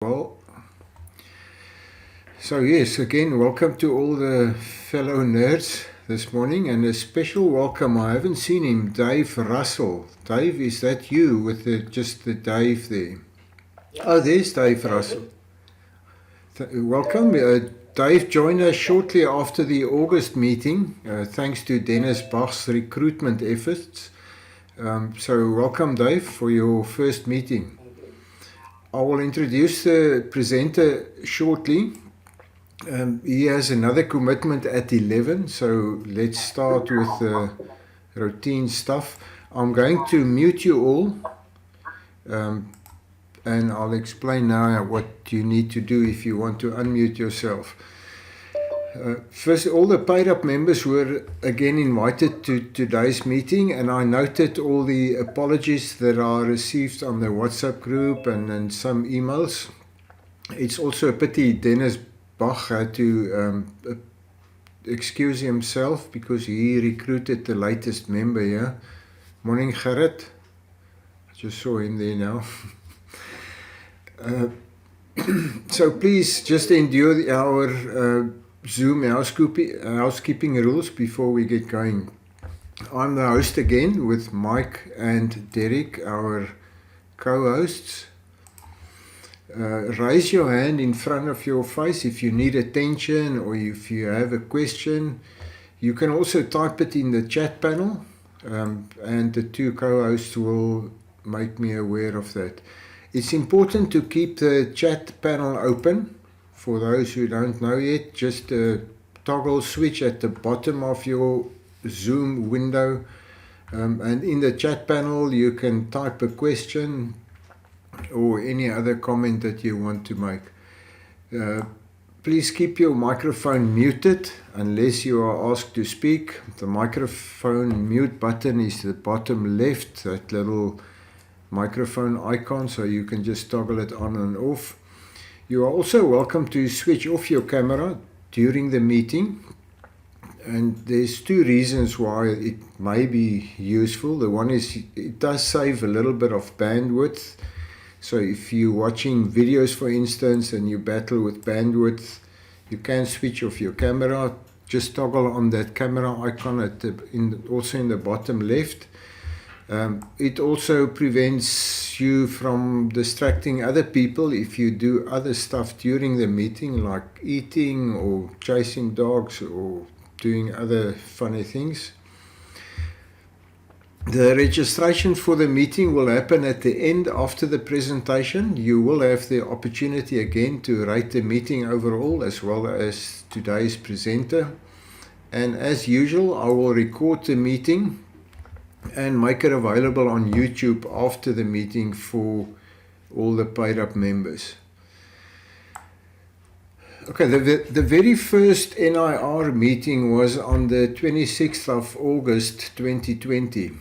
Well, so yes, again, welcome to all the fellow nerds this morning, and a special welcome. I haven't seen him, Dave Russell. Dave, is that you with just the Dave there? Yeah. Oh, there's Dave Russell. Welcome. Dave joined us shortly after the August meeting, thanks to Dennis Bach's recruitment efforts. So welcome, Dave, for your first meeting. I will introduce the presenter shortly. He has another commitment at 11, so let's start with the routine stuff. I'm going to mute you all, and I'll explain now what you need to do if you want to unmute yourself. First, all the paid-up members were again invited to today's meeting, and I noted all the apologies that are received on the WhatsApp group and some emails. It's also a pity Dennis Bach had to excuse himself because he recruited the latest member here. Morning, Gerrit. I just saw him there now. So please just endure our Zoom housekeeping rules before we get going. I'm the host again with Mike and Derek, our co-hosts. Raise your hand in front of your face if you need attention or if you have a question. You can also type it in the chat panel, and the two co-hosts will make me aware of that. It's important to keep the chat panel open. For those who don't know yet, just toggle switch at the bottom of your Zoom window, and in the chat panel you can type a question or any other comment that you want to make. Please keep your microphone muted unless you are asked to speak. The microphone mute button is the bottom left, that little microphone icon, so you can just toggle it on and off. You are also welcome to switch off your camera during the meeting, and there's two reasons why it may be useful. The one is it does save a little bit of bandwidth. So if you're watching videos, for instance, and you battle with bandwidth, you can switch off your camera. Just toggle on that camera icon also in the bottom left. It also prevents you from distracting other people if you do other stuff during the meeting, like eating or chasing dogs or doing other funny things. The registration for the meeting will happen at the end after the presentation. You will have the opportunity again to rate the meeting overall as well as today's presenter. And as usual, I will record the meeting and make it available on YouTube after the meeting for all the paid-up members. Okay, the very first NIR meeting was on the 26th of August 2020.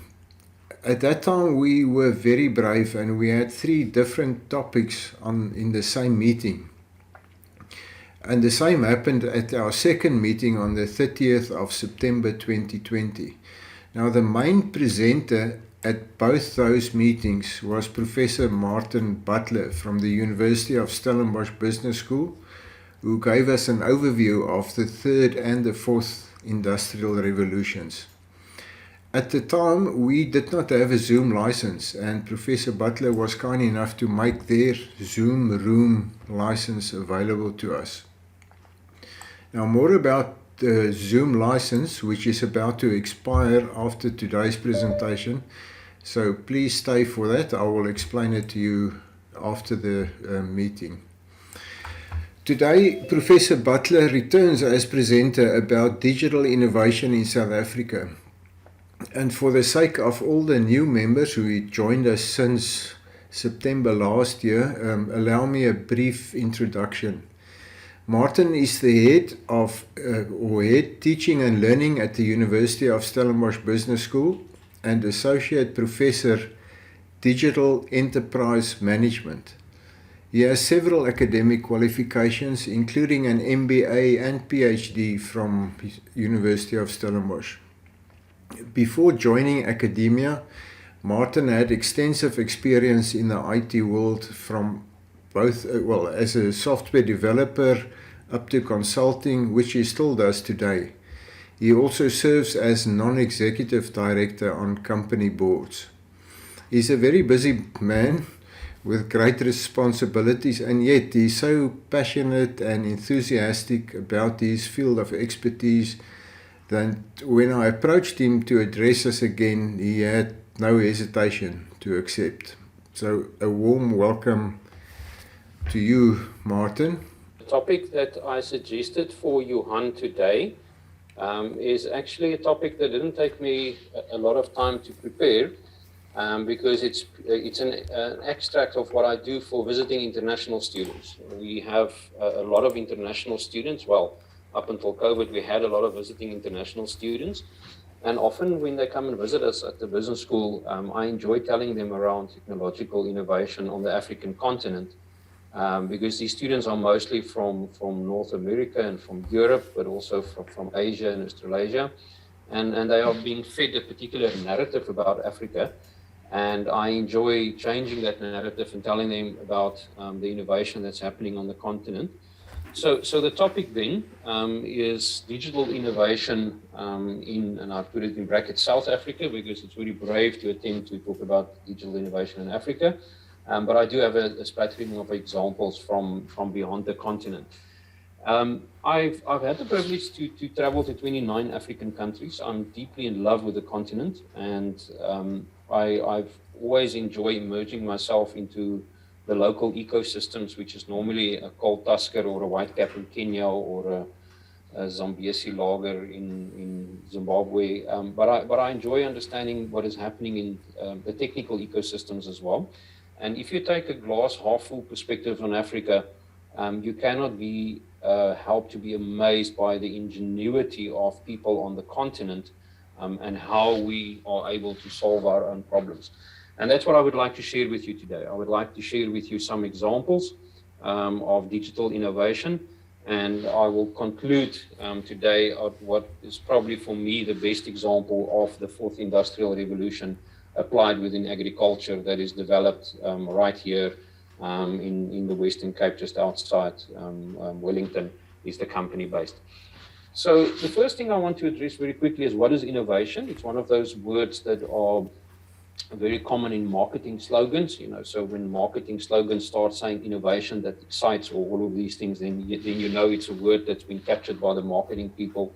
At that time, we were very brave and we had 3 different topics in the same meeting. And the same happened at our second meeting on the 30th of September 2020. Now, the main presenter at both those meetings was Professor Martin Butler from the University of Stellenbosch Business School, who gave us an overview of the 3rd and the 4th industrial revolutions. At the time, we did not have a Zoom license, and Professor Butler was kind enough to make their Zoom room license available to us. Now, more about the Zoom license, which is about to expire after today's presentation, so please stay for that. I will explain it to you after the meeting. Today, Professor Butler returns as presenter about digital innovation in South Africa. And for the sake of all the new members who joined us since September last year, allow me a brief introduction. Martin is the head teaching and learning at the University of Stellenbosch Business School and Associate Professor Digital Enterprise Management. He has several academic qualifications, including an MBA and PhD from University of Stellenbosch. Before joining academia, Martin had extensive experience in the IT world from both, well, as a software developer up to consulting, which he still does today. He also serves as non-executive director on company boards. He's a very busy man with great responsibilities, and yet he's so passionate and enthusiastic about his field of expertise that when I approached him to address us again, he had no hesitation to accept. So a warm welcome to you, Martin. The topic that I suggested for Johan today is actually a topic that didn't take me a lot of time to prepare, because it's an extract of what I do for visiting international students. We have a lot of international students. Well, up until COVID, we had a lot of visiting international students. And often when they come and visit us at the business school, I enjoy telling them around technological innovation on the African continent, because these students are mostly from North America and from Europe, but also from Asia and Australasia. And they are being fed a particular narrative about Africa. And I enjoy changing that narrative and telling them about the innovation that's happening on the continent. So the topic then is digital innovation and I put it in brackets, South Africa, because it's really brave to attempt to talk about digital innovation in Africa. But I do have a splattering of examples from beyond the continent. I've had the privilege to travel to 29 African countries. I'm deeply in love with the continent, and I've always enjoyed immersing myself into the local ecosystems, which is normally a coal tusker or a whitecap in Kenya or a Zambezi lager in Zimbabwe. But I enjoy understanding what is happening in the technical ecosystems as well. And if you take a glass half full perspective on Africa, you cannot be helped to be amazed by the ingenuity of people on the continent and how we are able to solve our own problems. And that's what I would like to share with you today. I would like to share with you some examples of digital innovation, and I will conclude today at what is probably for me the best example of the fourth industrial revolution applied within agriculture that is developed right here in the Western Cape, just outside Wellington, is the company based. So the first thing I want to address very quickly is, what is innovation? It's one of those words that are very common in marketing slogans. So when marketing slogans start saying innovation that excites, or all of these things, then you know it's a word that's been captured by the marketing people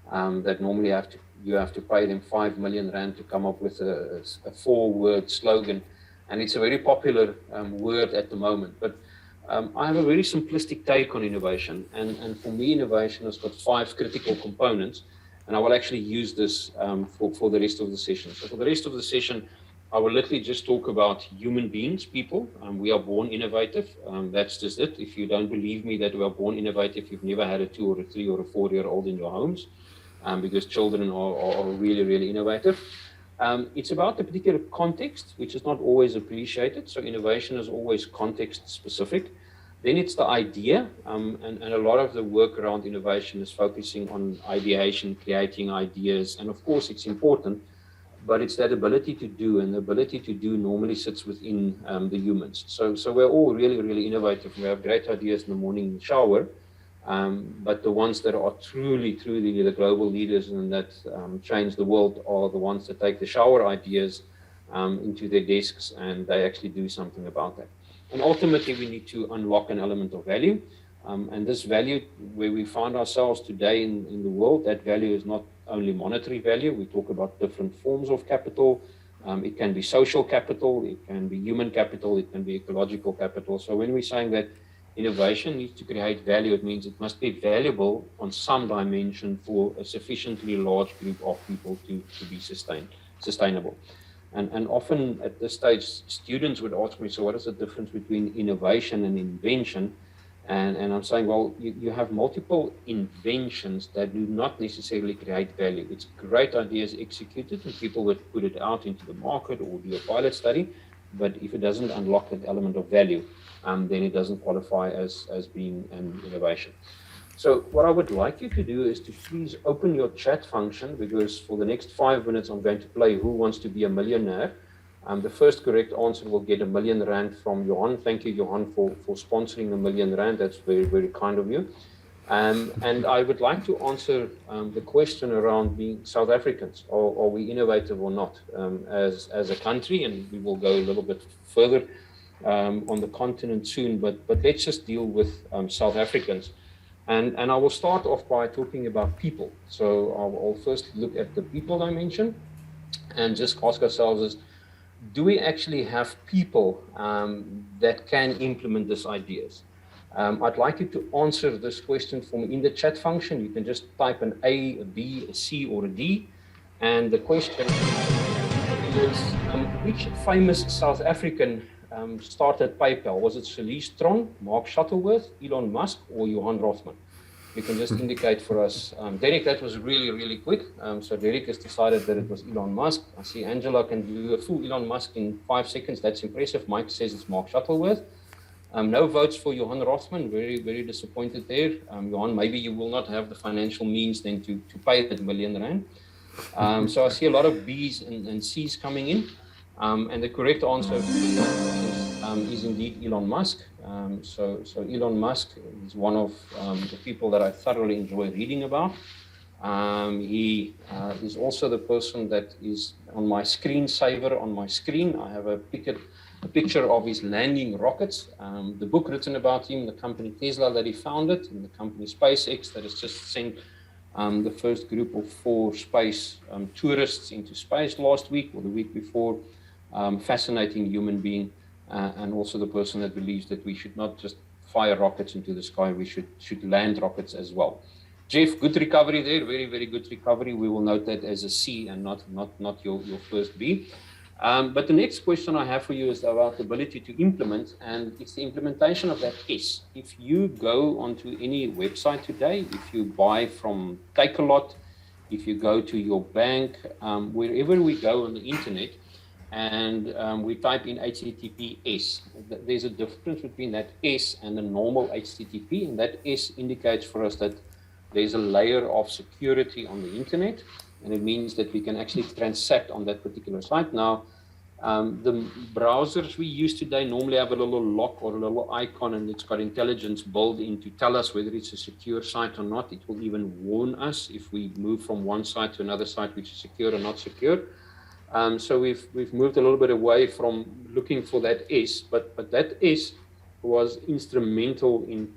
that normally you have to pay them 5 million rand to come up with a 4-word slogan. And it's a very popular word at the moment. But I have a very simplistic take on innovation. And for me, innovation has got 5 critical components. And I will actually use this for the rest of the session. So for the rest of the session, I will literally just talk about human beings, people. We are born innovative. That's just it. If you don't believe me that we are born innovative, you've never had a 2 or a 3 or a 4-year-old in your homes, because children are really, really innovative. It's about the particular context, which is not always appreciated. So innovation is always context specific. Then it's the idea, and a lot of the work around innovation is focusing on ideation, creating ideas, and of course it's important, but it's that ability to do, and the ability to do normally sits within the humans. So we're all really, really innovative. We have great ideas in the morning in the shower, but the ones that are truly the global leaders and that change the world are the ones that take the shower ideas into their desks and they actually do something about that. And ultimately, we need to unlock an element of value. And this value, where we find ourselves today in the world, that value is not only monetary value. We talk about different forms of capital. It can be social capital, it can be human capital, it can be ecological capital. So when we're saying that innovation needs to create value, it means it must be valuable on some dimension for a sufficiently large group of people to be sustainable. And often at this stage, students would ask me, so what is the difference between innovation and invention? And I'm saying, well, you have multiple inventions that do not necessarily create value. It's great ideas executed and people would put it out into the market or do a pilot study, but if it doesn't unlock that element of value, then it doesn't qualify as being an innovation. So what I would like you to do is to please open your chat function, because for the next 5 minutes I'm going to play Who Wants to Be a Millionaire, The first correct answer will get R1 million from Johan. Thank you, Johan, for sponsoring R1 million. That's very, very kind of you. And I would like to answer the question around being South Africans. Are we innovative or not as a country? And we will go a little bit further on the continent soon. But let's just deal with South Africans. And I will start off by talking about people. So I'll first look at the people dimension and just ask ourselves is, do we actually have people that can implement these ideas? I'd like you to answer this question for me in the chat function. You can just type an A, a B, a C, or a D. And the question is, which famous South African started PayPal? Was it Celie Stron, Mark Shuttleworth, Elon Musk, or Johan Rothman? You can just indicate for us. Derek, that was really, really quick. So Derek has decided that it was Elon Musk. I see Angela can do a full Elon Musk in 5 seconds. That's impressive. Mike says it's Mark Shuttleworth. No votes for Johan Rothman. Very, very disappointed there. Johan, maybe you will not have the financial means then to pay that R1 million. So I see a lot of B's and C's coming in. And the correct answer is indeed Elon Musk. So Elon Musk is one of the people that I thoroughly enjoy reading about. He is also the person that is on my screensaver on my screen. I have a picture of his landing rockets, the book written about him, the company Tesla that he founded, and the company SpaceX that has just sent the first group of 4 space tourists into space last week or the week before. Fascinating human being, and also the person that believes that we should not just fire rockets into the sky, we should land rockets as well. Jeff, good recovery there, very, very good recovery. We will note that as a C and not your first B. But the next question I have for you is about the ability to implement, and it's the implementation of that S. If you go onto any website today, if you buy from Takealot, if you go to your bank, wherever we go on the internet, and we type in HTTPS, there's a difference between that S and the normal HTTP, and that S indicates for us that there's a layer of security on the internet, and it means that we can actually transact on that particular site. Now, the browsers we use today normally have a little lock or a little icon, and it's got intelligence built in to tell us whether it's a secure site or not. It will even warn us if we move from one site to another site which is secure or not secure. So we've moved a little bit away from looking for that S, but that S was instrumental in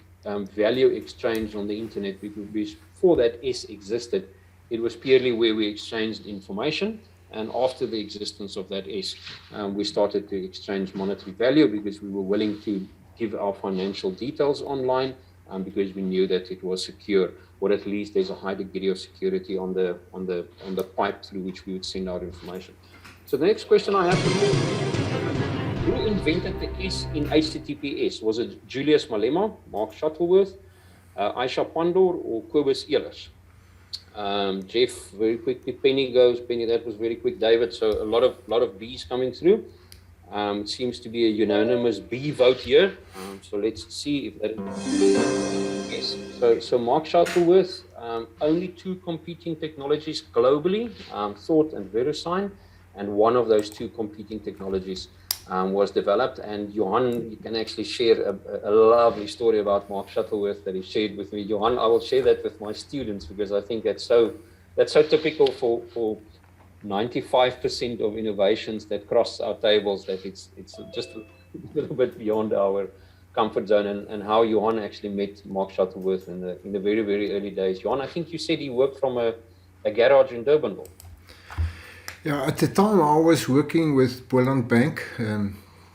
value exchange on the internet, because before that S existed, it was purely where we exchanged information. And after the existence of that S, we started to exchange monetary value because we were willing to give our financial details online, because we knew that it was secure, or at least there's a high degree of security on the pipe through which we would send our information. So the next question I have for you: who invented the S in HTTPS? Was it Julius Malema, Mark Shuttleworth, Aisha Pandor, or Kobus Ehlers? Jeff, very quickly. Penny goes. Penny, that was very quick. David, so a lot of B's coming through. It seems to be a unanimous B vote here. So let's see if that is. Yes. So Mark Shuttleworth, only 2 competing technologies globally, Thought and VeriSign, and one of those 2 competing technologies was developed. And Johan, you can actually share a lovely story about Mark Shuttleworth that he shared with me. Johan, I will share that with my students, because I think that's so typical for 95% of innovations that cross our tables, that it's just a little bit beyond our comfort zone, and how Johan actually met Mark Shuttleworth in the very, very early days. Johan, I think you said he worked from a garage in Durbanville. Yeah, at the time I was working with Boland Bank.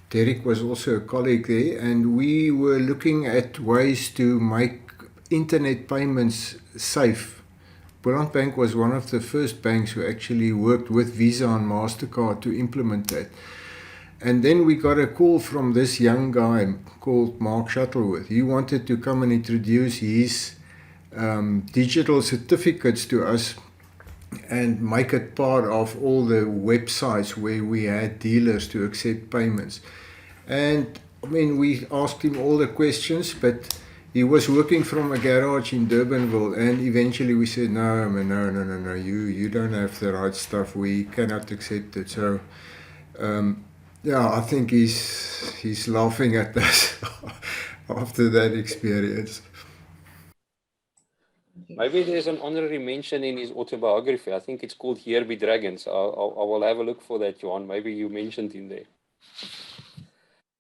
Derek was also a colleague there, and we were looking at ways to make internet payments safe. Boland Bank was one of the first banks who actually worked with Visa and MasterCard to implement that. And then we got a call from this young guy called Mark Shuttleworth. He wanted to come and introduce his digital certificates to us and make it part of all the websites where we had dealers to accept payments. And I mean, we asked him all the questions, but he was working from a garage in Durbanville, and eventually we said, no, you don't have the right stuff, we cannot accept it. So Yeah, I think he's laughing at us after that experience. Maybe there's an honorary mention in his autobiography. I think it's called Here Be Dragons. I will have a look for that, Johan. Maybe you mentioned him there.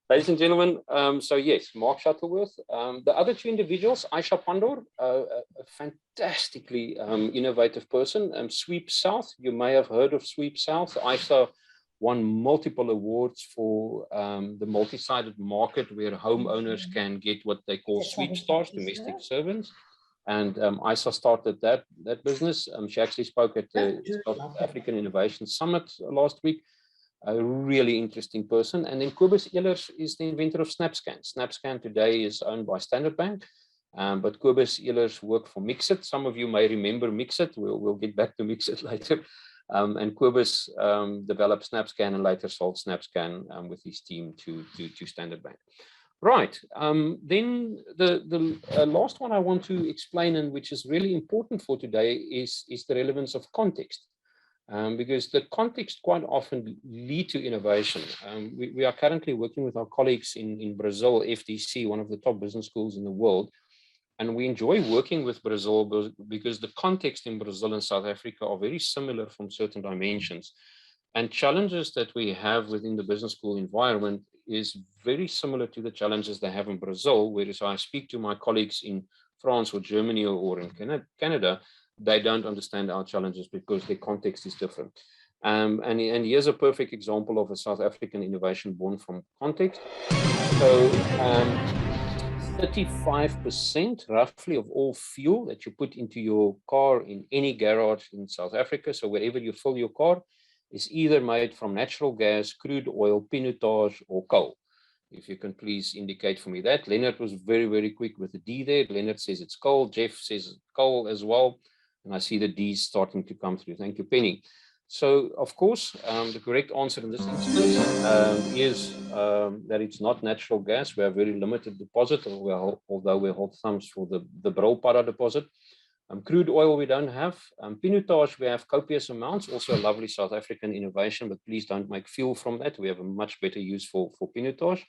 Ladies and gentlemen, so yes, Mark Shuttleworth. The other two individuals, Aisha Pandor, a fantastically innovative person. Sweep South, you may have heard of Sweep South. Aisha won multiple awards for the multi-sided market where homeowners can get what they call sweep stars, domestic servants. And Aisha started that business. She actually spoke at the South African Innovation Summit last week. A really interesting person. And then Kobus Ehlers is the inventor of SnapScan. SnapScan today is owned by Standard Bank, but Kobus Ehlers worked for Mixit. Some of you may remember Mixit. We'll get back to Mixit later. And Kobus developed SnapScan and later sold SnapScan with his team to Standard Bank. Right. Then the last one I want to explain, and which is really important for today, is the relevance of context. Because the context quite often lead to innovation. We are currently working with our colleagues in Brazil, FDC, one of the top business schools in the world. And we enjoy working with Brazil because the context in Brazil and South Africa are very similar from certain dimensions. And challenges that we have within the business school environment is very similar to the challenges they have in Brazil, whereas I speak to my colleagues in France or Germany or in Canada, they don't understand our challenges because their context is different. And here's a perfect example of a South African innovation born from context. So 35% roughly of all fuel that you put into your car in any garage in South Africa, so wherever you fill your car, is either made from natural gas, crude oil, pinotage, or coal. If you can please indicate for me that. Leonard was very, very quick with the D there. Leonard says it's coal. Jeff says coal as well. And I see the D's starting to come through. Thank you, Penny. So, of course, the correct answer in this instance is that it's not natural gas. We have very limited deposit, although we hold thumbs for the Brolpada deposit. Crude oil we don't have. Pinotage we have copious amounts, also a lovely South African innovation, but please don't make fuel from that. We have a much better use for pinotage.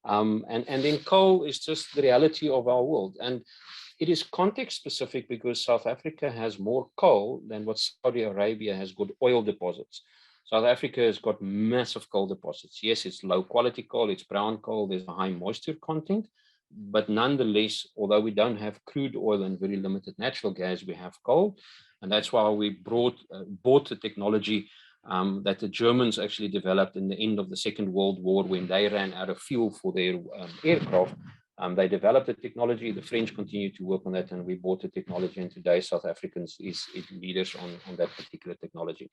And then coal is just the reality of our world. And it is context specific because South Africa has more coal than what Saudi Arabia has got oil deposits. South Africa has got massive coal deposits. Yes, it's low quality coal, it's brown coal, there's a high moisture content, but nonetheless, although we don't have crude oil and very limited natural gas, we have coal. And that's why we bought the technology that the Germans actually developed in the end of the Second World War when they ran out of fuel for their aircraft. They developed the technology, the French continue to work on that, and we bought the technology, and today South Africans is leaders on that particular technology.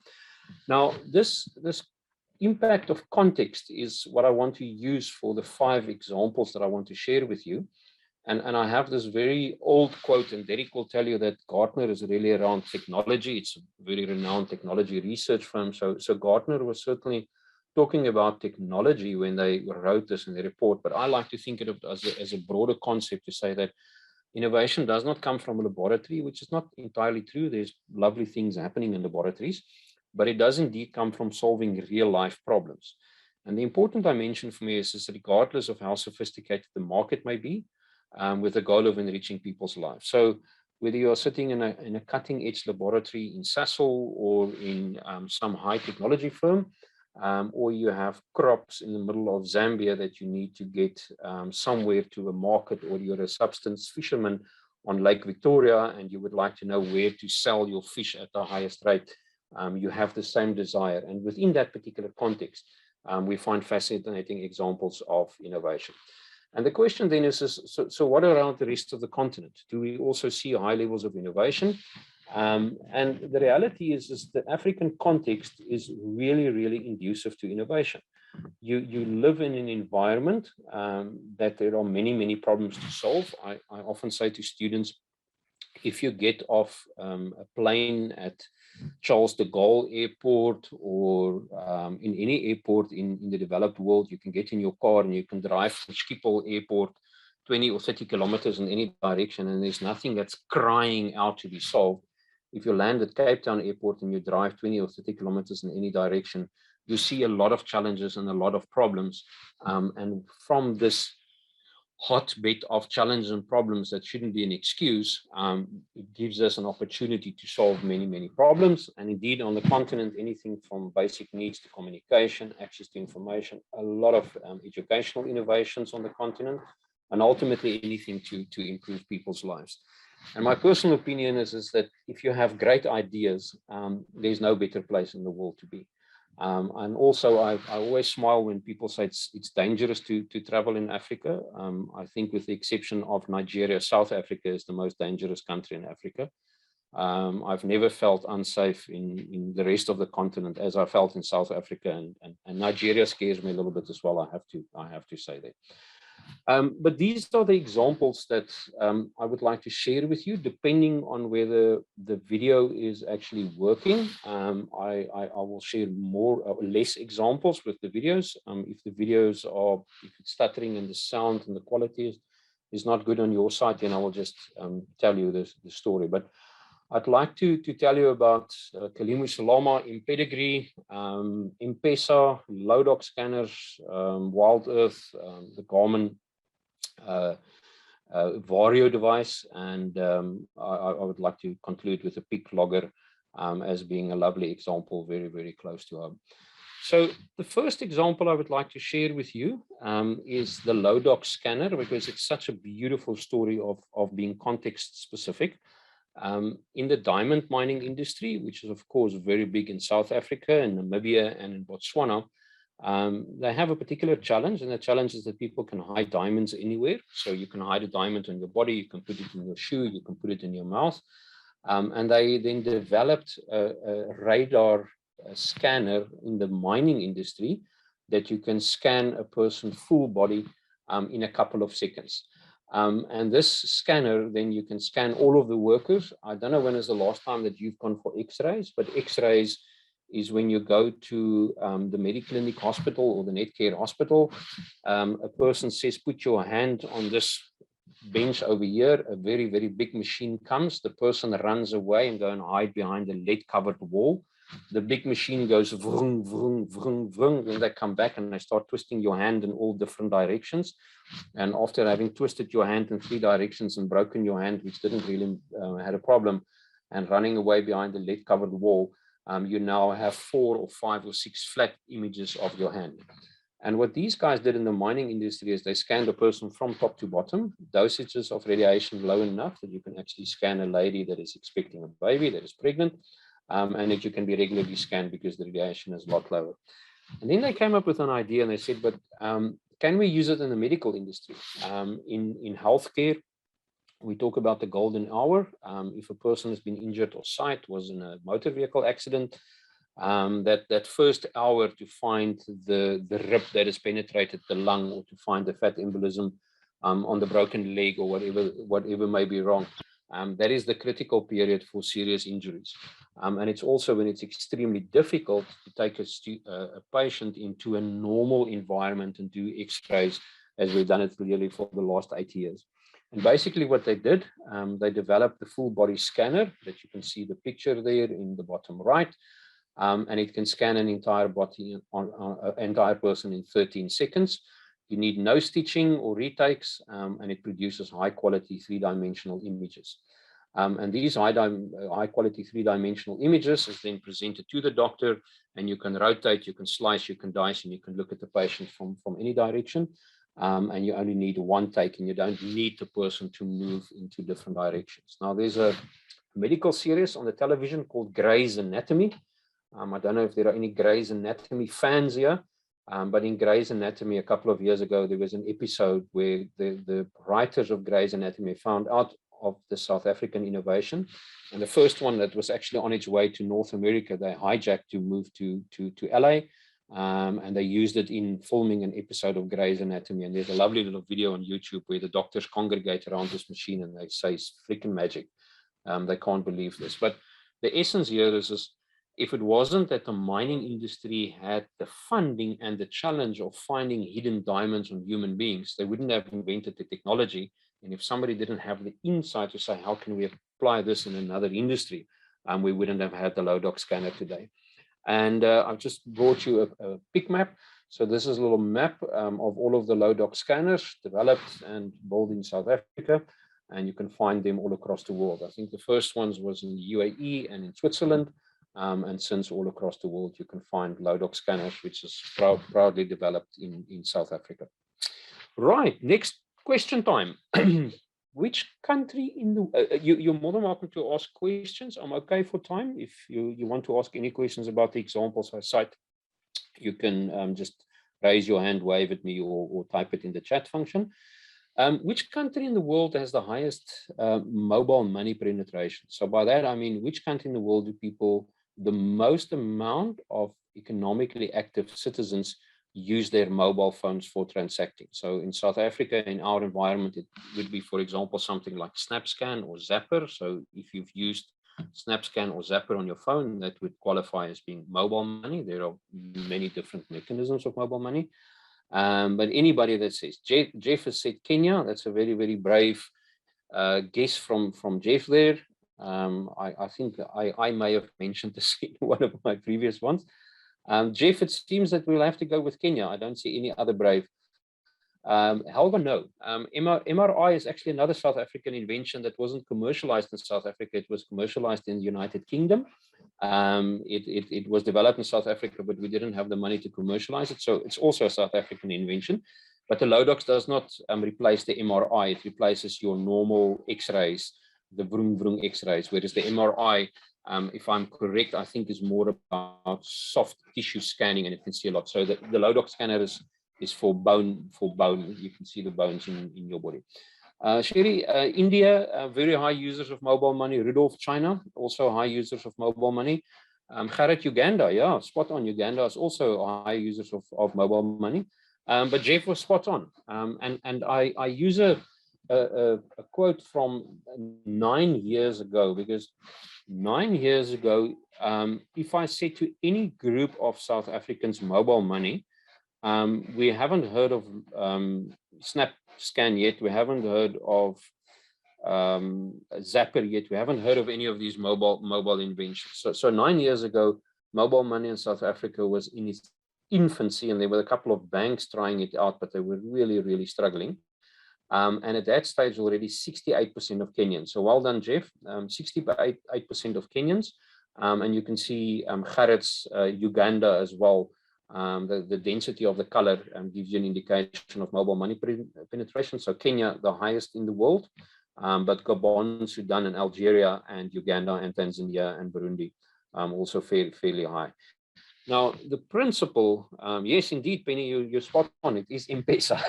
Now, this impact of context is what I want to use for the 5 examples that I want to share with you. And I have this very old quote, and Derek will tell you that Gartner is really around technology. It's a very renowned technology research firm. So Gartner was certainly talking about technology when they wrote this in the report, but I like to think of it as a broader concept to say that innovation does not come from a laboratory, which is not entirely true. There's lovely things happening in laboratories, but it does indeed come from solving real life problems. And the important dimension for me is regardless of how sophisticated the market may be, with the goal of enriching people's lives. So whether you're sitting in a cutting edge laboratory in Sasol or in some high technology firm, or you have crops in the middle of Zambia that you need to get somewhere to a market, or you're a substance fisherman on Lake Victoria and you would like to know where to sell your fish at the highest rate, you have the same desire. And within that particular context, we find fascinating examples of innovation. And the question then is, so what around the rest of the continent? Do we also see high levels of innovation? And the reality is the African context is really, really conducive to innovation. You live in an environment that there are many, many problems to solve. I often say to students, if you get off a plane at Charles de Gaulle Airport or in any airport in the developed world, you can get in your car and you can drive from Schiphol Airport 20 or 30 kilometers in any direction, and there's nothing that's crying out to be solved. If you land at Cape Town Airport and you drive 20 or 30 kilometers in any direction, you see a lot of challenges and a lot of problems. And from this hotbed of challenges and problems that shouldn't be an excuse, it gives us an opportunity to solve many, many problems. And indeed, on the continent, anything from basic needs to communication, access to information, a lot of educational innovations on the continent, and ultimately anything to improve people's lives. And my personal opinion is that if you have great ideas, there's no better place in the world to be. And also, I always smile when people say it's dangerous to travel in Africa. I think with the exception of Nigeria, South Africa is the most dangerous country in Africa. I've never felt unsafe in the rest of the continent as I felt in South Africa, and Nigeria scares me a little bit as well, I have to say that. But these are the examples that I would like to share with you, depending on whether the video is actually working. I will share more or less examples with the videos. If the videos are, if it's stuttering and the sound and the quality is not good on your side, then I will just tell you the story. But I'd like to tell you about Kalimu Salama, Impedigree, M-Pesa, Lodoc scanners, Wild Earth, the Garmin Vario device, and I would like to conclude with a pick logger as being a lovely example, very, very close to home. So the first example I would like to share with you is the Lodoc scanner, because it's such a beautiful story of being context specific. In the diamond mining industry, which is of course very big in South Africa and Namibia and in Botswana, they have a particular challenge, and the challenge is that people can hide diamonds anywhere. So you can hide a diamond on your body, you can put it in your shoe, you can put it in your mouth. And they then developed a radar scanner in the mining industry that you can scan a person's full body in a couple of seconds. And this scanner, then you can scan all of the workers. I don't know when is the last time that you've gone for x-rays, but x-rays is when you go to the Mediclinic hospital or the Netcare hospital. A person says, put your hand on this bench over here. A very, very big machine comes. The person runs away and go and hide behind a lead-covered wall. The big machine goes vroom, vroom, vroom, vroom. Then they come back and they start twisting your hand in all different directions. And after having twisted your hand in 3 directions and broken your hand, which didn't really had a problem, and running away behind the lead-covered wall, you now have 4 or 5 or 6 flat images of your hand. And what these guys did in the mining industry is they scanned a person from top to bottom, dosages of radiation low enough that you can actually scan a lady that is expecting a baby, that is pregnant, and that you can be regularly scanned because the radiation is a lot lower. And then they came up with an idea and they said, but can we use it in the medical industry? In healthcare, we talk about the golden hour. If a person has been injured or sight, was in a motor vehicle accident, that first hour to find the rib that has penetrated the lung, or to find the fat embolism on the broken leg, or whatever may be wrong, that is the critical period for serious injuries. And it's also when it's extremely difficult to take a patient into a normal environment and do x-rays, as we've done it really for the last 8 years. And basically what they did, they developed the full body scanner that you can see the picture there in the bottom right. And it can scan an entire body, on an entire person in 13 seconds. You need no stitching or retakes, and it produces high quality 3-dimensional images. And these high quality 3-dimensional images is then presented to the doctor, and you can rotate, you can slice, you can dice, and you can look at the patient from any direction. And you only need one take, and you don't need the person to move into different directions. Now, there's a medical series on the television called Grey's Anatomy. I don't know if there are any Grey's Anatomy fans here, but in Grey's Anatomy a couple of years ago, there was an episode where the writers of Grey's Anatomy found out of the South African innovation. And the first one that was actually on its way to North America, they hijacked to move to LA. And they used it in filming an episode of Grey's Anatomy. And there's a lovely little video on YouTube where the doctors congregate around this machine and they say it's freaking magic. They can't believe this. But the essence here is if it wasn't that the mining industry had the funding and the challenge of finding hidden diamonds on human beings, they wouldn't have invented the technology. And if somebody didn't have the insight to say, how can we apply this in another industry, we wouldn't have had the Lodoc scanner today. And I've just brought you a pic map. So this is a little map of all of the low dock scanners developed and built in South Africa. And you can find them all across the world. I think the first ones was in the UAE and in Switzerland. And since all across the world, you can find low dock scanners, which is proudly developed in South Africa. Right, next question time. Which country in the you're more than welcome to ask questions. I'm okay for time. If you want to ask any questions about the examples I cite, you can just raise your hand, wave at me, or type it in the chat function. Which country in the world has the highest mobile money penetration? So by that I mean, which country in the world do people, the most amount of economically active citizens, use their mobile phones for transacting? So in South Africa, in our environment, it would be, for example, something like SnapScan or Zapper. So if you've used SnapScan or Zapper on your phone, that would qualify as being mobile money. There are many different mechanisms of mobile money. But anybody that says, Jeff has said Kenya, that's a very, very brave guess from Jeff there. I think I may have mentioned this in one of my previous ones. Jeff, it seems that we'll have to go with Kenya. I don't see any other brave. However, no. MRI is actually another South African invention that wasn't commercialized in South Africa. It was commercialized in the United Kingdom. It was developed in South Africa, but we didn't have the money to commercialize it. So it's also a South African invention. But the Lodox does not replace the MRI. It replaces your normal X-rays, the vroom vroom X-rays, whereas the MRI, if I'm correct, I think is more about soft tissue scanning, and you can see a lot. So the Lodox scanner is for bone. You can see the bones in your body. Sherry, India, very high users of mobile money. Rudolph, China, also high users of mobile money. Gerrit, Uganda, yeah, spot on. Uganda is also high users of mobile money. But Jeff was spot on. And I use a quote from 9 years ago, because 9 years ago, if I said to any group of South Africans mobile money, we haven't heard of SnapScan yet. We haven't heard of Zapper yet. We haven't heard of any of these mobile inventions. So 9 years ago, mobile money in South Africa was in its infancy, and there were a couple of banks trying it out, but they were really, really struggling. And at that stage, already 68% of Kenyans. So well done, Jeff. 68% of Kenyans. And you can see Gerrit's Uganda as well. The density of the color gives you an indication of mobile money penetration. So Kenya, the highest in the world, but Gabon, Sudan, and Algeria, and Uganda, and Tanzania, and Burundi also fairly high. Now, the principle, yes, indeed, Penny, you're spot on. It is M-Pesa.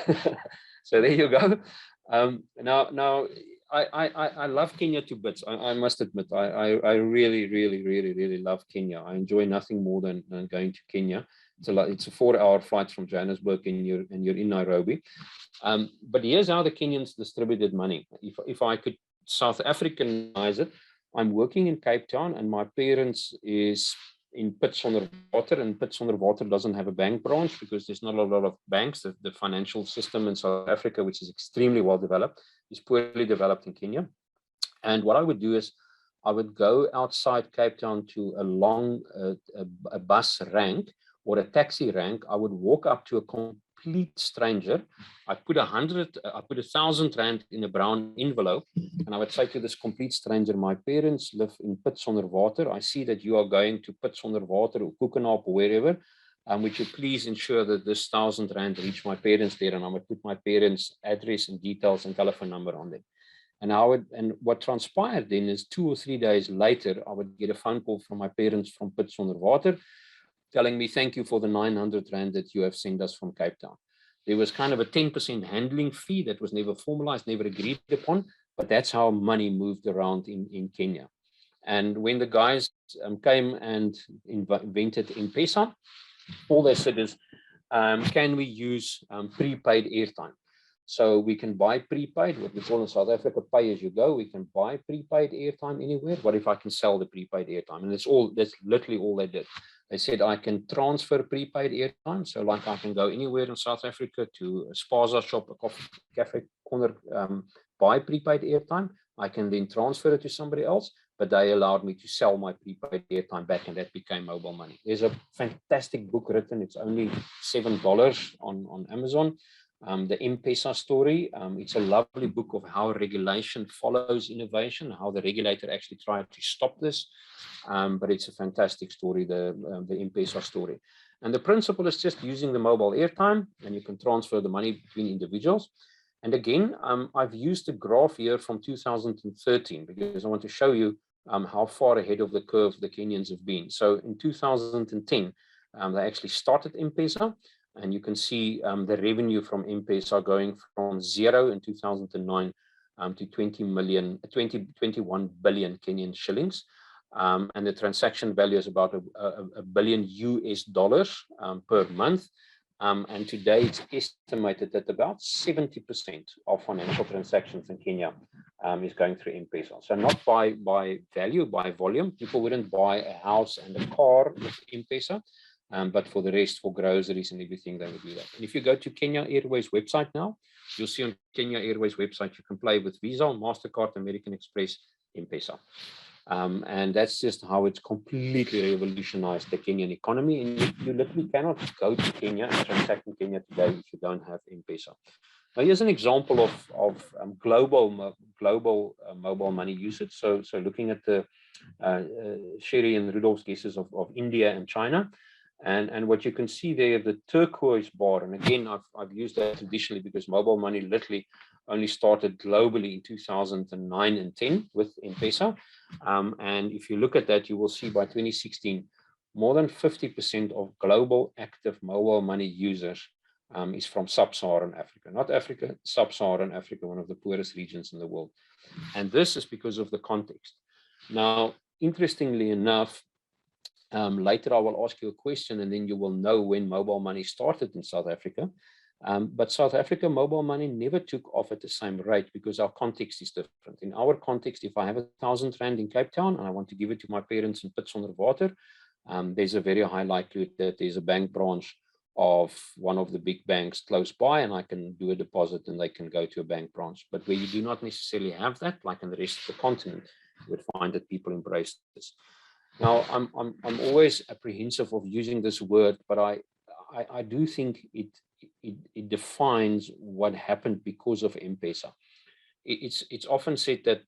So there you go. Now, I love Kenya to bits. I must admit, I really, really, really, really love Kenya. I enjoy nothing more than going to Kenya. It's a 4-hour flight from Johannesburg, and you're in Nairobi. But here's how the Kenyans distributed money. If I could South Africanize it, I'm working in Cape Town, and my parents is in Pitsonderwater, and Pitsonderwater doesn't have a bank branch because there's not a lot of banks. The financial system in South Africa, which is extremely well developed, is poorly developed in Kenya. And what I would do is I would go outside Cape Town to a bus rank or a taxi rank. I would walk up to a complete stranger. I put 1,000 rand in a brown envelope, and I would say to this complete stranger, my parents live in Pitsonderwater. I see that you are going to Pitsonderwater or Koekenaap or wherever. Would you please ensure that this 1,000 rand reach my parents there? And I would put my parents' address and details and telephone number on there. And what transpired then is 2 or 3 days later, I would get a phone call from my parents from Pitsonderwater telling me, thank you for the 900 rand that you have sent us from Cape Town. There was kind of a 10% handling fee that was never formalized, never agreed upon, but that's how money moved around in Kenya. And when the guys came and invented M-Pesa, all they said is, can we use prepaid airtime? So we can buy prepaid, what we call in South Africa, pay as you go. We can buy prepaid airtime anywhere. What if I can sell the prepaid airtime? And that's literally all they did. They said, I can transfer prepaid airtime. So like I can go anywhere in South Africa to a spaza shop, a coffee cafe corner, buy prepaid airtime. I can then transfer it to somebody else. but they allowed me to sell my prepaid airtime back, and that became mobile money. There's a fantastic book written. It's only $7 on Amazon. The M-Pesa story. It's a lovely book of how regulation follows innovation, how the regulator actually tried to stop this. But it's a fantastic story, the M-Pesa story. And the principle is just using the mobile airtime, and you can transfer the money between individuals. And again, I've used a graph here from 2013 because I want to show you how far ahead of the curve the Kenyans have been. So in 2010, they actually started M-Pesa, and you can see the revenue from M-Pesa going from 0 in 2009 to 21 billion Kenyan shillings. And the transaction value is about a billion US dollars per month. And today it's estimated that about 70% of financial transactions in Kenya is going through M-Pesa. So not by value, by volume. People wouldn't buy a house and a car with M-Pesa, but for the rest, for groceries and everything, they would do that. And if you go to Kenya Airways website now, you'll see on Kenya Airways website, you can play with Visa, MasterCard, American Express, M-Pesa. And that's just how it's completely revolutionized the Kenyan economy. And you literally cannot go to Kenya and transact in Kenya today if you don't have M-Pesa. Now, here's an example of global mobile money usage. So looking at the Sherry and Rudolph's cases of India and China. And what you can see there, the turquoise bar, and again, I've used that traditionally because mobile money literally only started globally in 2009 and 10 with M-Pesa. And if you look at that, you will see by 2016, more than 50% of global active mobile money users is from sub-Saharan Africa. Not Africa, sub-Saharan Africa, one of the poorest regions in the world. And this is because of the context. Now, interestingly enough, later I will ask you a question and then you will know when mobile money started in South Africa. But South Africa mobile money never took off at the same rate because our context is different. In our context, if I have 1,000 Rand in Cape Town and I want to give it to my parents in Pitsonderwater, there's a very high likelihood that there's a bank branch of one of the big banks close by and I can do a deposit and they can go to a bank branch. But where you do not necessarily have that, like in the rest of the continent, you would find that people embrace this. Now, I'm always apprehensive of using this word, but I do think it defines what happened because of M-Pesa. It's often said that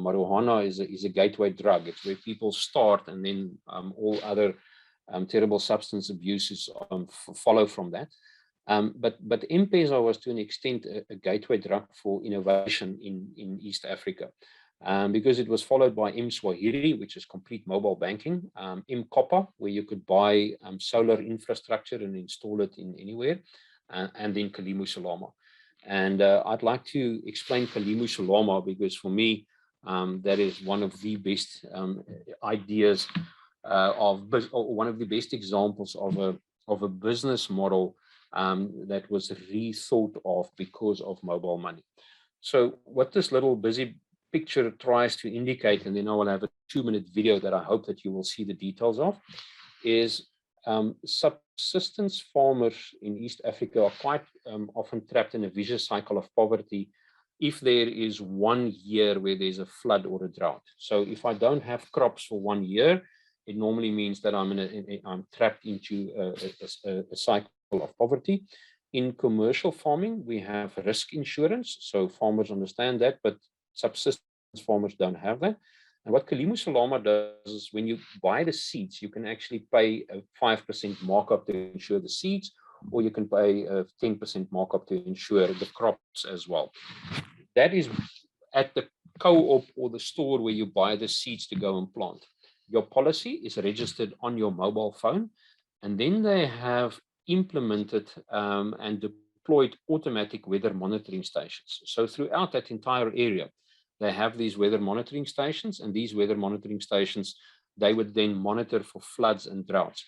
marijuana is a gateway drug. It's where people start and then all other terrible substance abuses follow from that. But M-Pesa was to an extent a gateway drug for innovation in East Africa. Because it was followed by M-Swahili, which is complete mobile banking, M-Copper, where you could buy solar infrastructure and install it in anywhere, and then Kalimu Salama. And I'd like to explain Kalimu Salama because for me, that is one of the best ideas or one of the best examples of a business model that was rethought of because of mobile money. So what this little busy picture tries to indicate, and then I will have a 2-minute video that I hope that you will see the details of, is subsistence farmers in East Africa are quite often trapped in a vicious cycle of poverty if there is 1 year where there's a flood or a drought. So if I don't have crops for 1 year, it normally means that I'm trapped into a cycle of poverty. In commercial farming, we have risk insurance, so farmers understand that, but subsistence farmers don't have that. And what Kalimu Salama does is when you buy the seeds, you can actually pay a 5% markup to insure the seeds, or you can pay a 10% markup to insure the crops as well. That is at the co-op or the store where you buy the seeds to go and plant. Your policy is registered on your mobile phone, and then they have implemented and deployed automatic weather monitoring stations. So throughout that entire area, they have these weather monitoring stations, and these weather monitoring stations, they would then monitor for floods and droughts.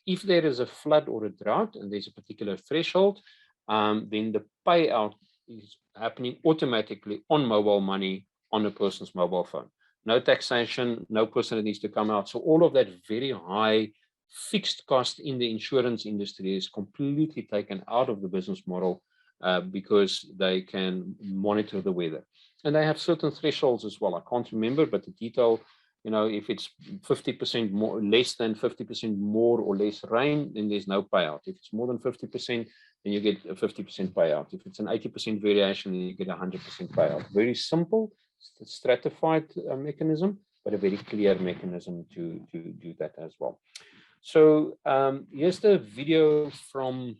If there is a flood or a drought and there's a particular threshold, then the payout is happening automatically on mobile money on a person's mobile phone. No taxation, no person that needs to come out. So all of that very high fixed cost in the insurance industry is completely taken out of the business model because they can monitor the weather. And they have certain thresholds as well. I can't remember, but the detail, you know, if it's 50% more, less than 50% more or less rain, then there's no payout. If it's more than 50%, then you get a 50% payout. If it's an 80% variation, then you get a 100% payout. Very simple, stratified mechanism, but a very clear mechanism to do that as well. So here's the video from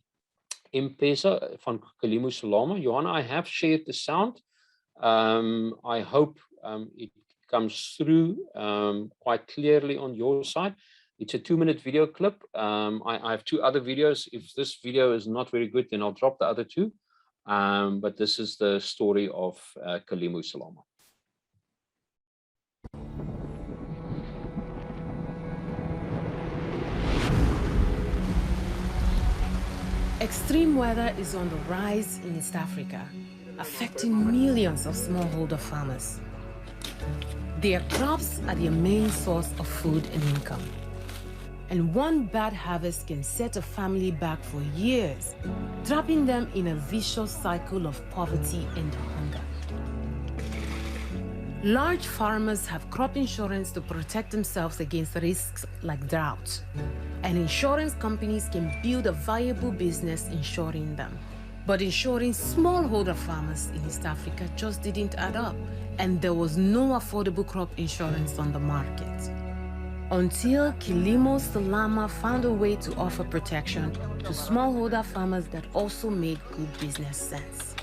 M-Pesa van Kilimu Salama. Johanna, I have shared the sound. I hope it comes through quite clearly on your side. It's a 2-minute video clip. I have 2 other videos. If this video is not very good, then I'll drop the other 2. But this is the story of Kilimu Salama. Extreme weather is on the rise in East Africa, affecting millions of smallholder farmers. Their crops are their main source of food and income. And one bad harvest can set a family back for years, trapping them in a vicious cycle of poverty and hunger. Large farmers have crop insurance to protect themselves against risks like drought, and insurance companies can build a viable business insuring them. But insuring smallholder farmers in East Africa just didn't add up, and there was no affordable crop insurance on the market. Until Kilimu Salama found a way to offer protection to smallholder farmers that also made good business sense.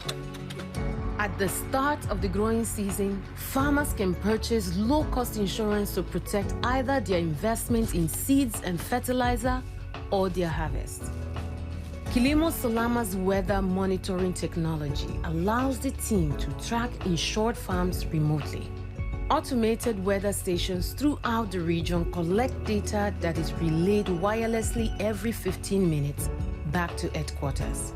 At the start of the growing season, farmers can purchase low-cost insurance to protect either their investments in seeds and fertilizer or their harvest. Kilimu Salama's weather monitoring technology allows the team to track insured farms remotely. Automated weather stations throughout the region collect data that is relayed wirelessly every 15 minutes back to headquarters.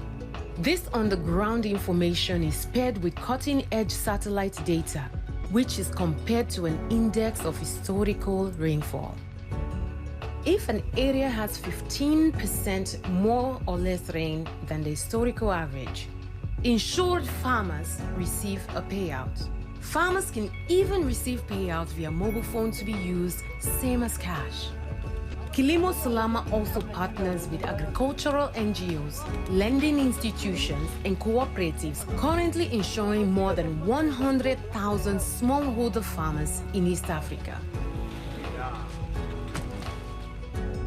This on-the-ground information is paired with cutting-edge satellite data, which is compared to an index of historical rainfall. If an area has 15% more or less rain than the historical average, insured farmers receive a payout. Farmers can even receive payouts via mobile phone to be used, same as cash. Kilimu Salama also partners with agricultural NGOs, lending institutions, and cooperatives currently insuring more than 100,000 smallholder farmers in East Africa.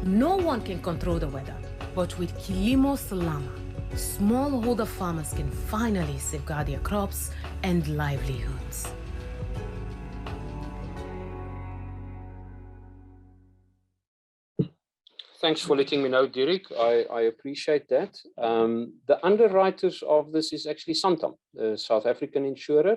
No one can control the weather, but with Kilimu Salama, smallholder farmers can finally safeguard their crops and livelihoods. Thanks for letting me know, Derek. I appreciate that. The underwriters of this is actually Santam, the South African insurer.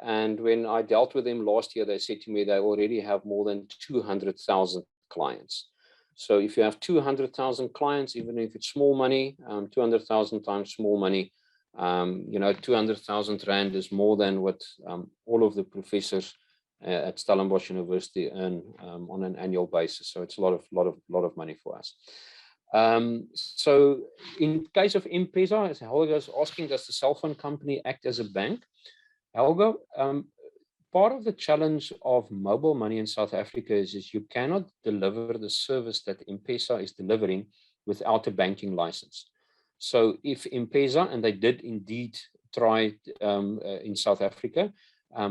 And when I dealt with them last year, they said to me they already have more than 200,000 clients. So if you have 200,000 clients, even if it's small money, 200,000 times small money, you know, 200,000 Rand is more than what all of the professors at Stellenbosch University earn on an annual basis. So it's a lot of money for us. So in case of M-Pesa, as Helga is asking, does the cell phone company act as a bank? Helga, part of the challenge of mobile money in South Africa is you cannot deliver the service that M-Pesa is delivering without a banking license. So if M-Pesa, and they did indeed try in South Africa,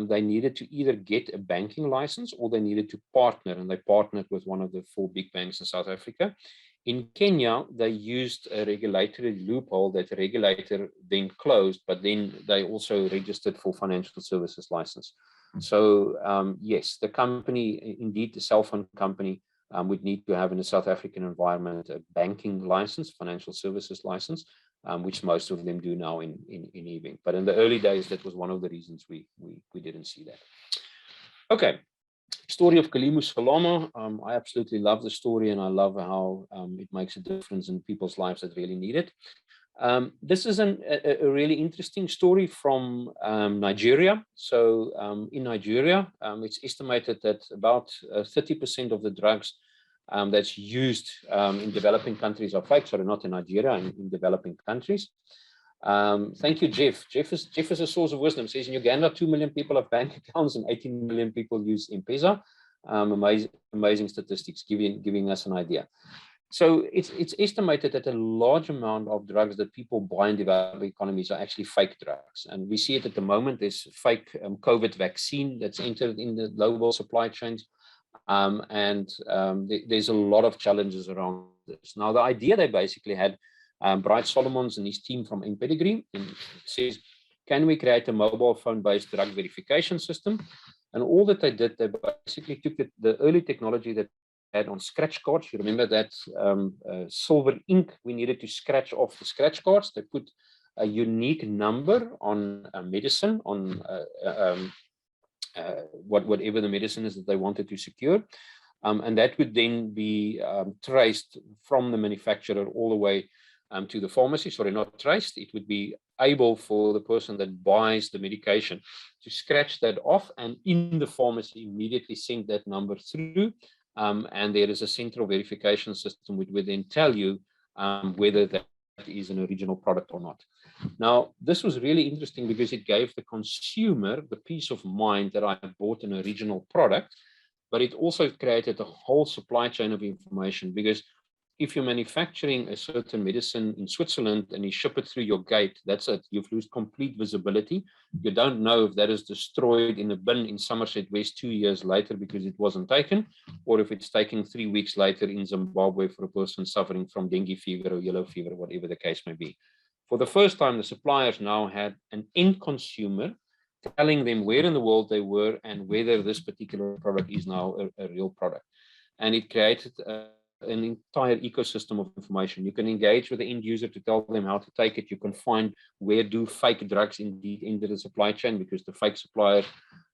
they needed to either get a banking license or they needed to partner, and they partnered with one of the 4 big banks in South Africa. In Kenya, they used a regulatory loophole that the regulator then closed, but then they also registered for financial services license. So yes, the company, indeed the cell phone company, would need to have in a South African environment a banking license, financial services license, which most of them do now in e-bank. But in the early days, that was one of the reasons we didn't see that. Okay, story of Kilimu Salama. I absolutely love the story, and I love how it makes a difference in people's lives that really need it. This is a really interesting story from Nigeria. So in Nigeria, it's estimated that about 30% of the drugs that's used in developing countries are fake, sorry, not in Nigeria, in developing countries. Thank you, Jeff. Jeff is a source of wisdom. Says in Uganda, 2 million people have bank accounts and 18 million people use M-Pesa. Amazing statistics, giving us an idea. So it's estimated that a large amount of drugs that people buy in developing economies are actually fake drugs. And we see it at the moment. There's fake COVID vaccine that's entered in the global supply chains. There's a lot of challenges around this. Now, the idea they basically had, Bright Solomons and his team from Impedigree, and says, can we create a mobile phone-based drug verification system? And all that they did, they basically took the early technology that had on scratch cards. You remember that silver ink we needed to scratch off the scratch cards. They put a unique number on a medicine, on whatever the medicine is that they wanted to secure. And that would then be traced from the manufacturer all the way to the pharmacy. Sorry, not traced. It would be able for the person that buys the medication to scratch that off, and in the pharmacy immediately send that number through. And there is a central verification system which would then tell you whether that is an original product or not. Now, this was really interesting because it gave the consumer the peace of mind that I bought an original product, but it also created a whole supply chain of information, because if you're manufacturing a certain medicine in Switzerland and you ship it through your gate, that's it. You've lost complete visibility. You don't know if that is destroyed in a bin in Somerset West 2 years later because it wasn't taken, or if it's taken 3 weeks later in Zimbabwe for a person suffering from dengue fever or yellow fever, whatever the case may be. For the first time, the suppliers now had an end consumer telling them where in the world they were and whether this particular product is now a real product. And it created an entire ecosystem of information. You can engage with the end user to tell them how to take it. You can find where do fake drugs indeed enter the supply chain, because the fake supplier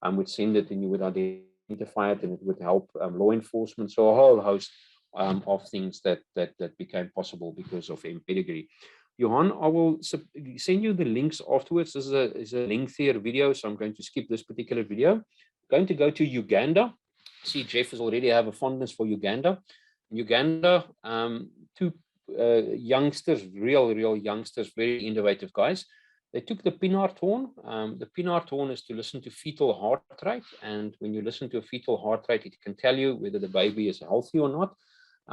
would send it and you would identify it, and it would help law enforcement. So a whole host of things that became possible because of Impedigree. Johan, I will send you the links afterwards. This is a lengthier video, so I'm going to skip this particular video. I'm going to go to Uganda. See, Jeff has already have a fondness for Uganda. Uganda, two youngsters, real youngsters, very innovative guys. They took the pinard horn. The pinard horn is to listen to fetal heart rate. And when you listen to a fetal heart rate, it can tell you whether the baby is healthy or not.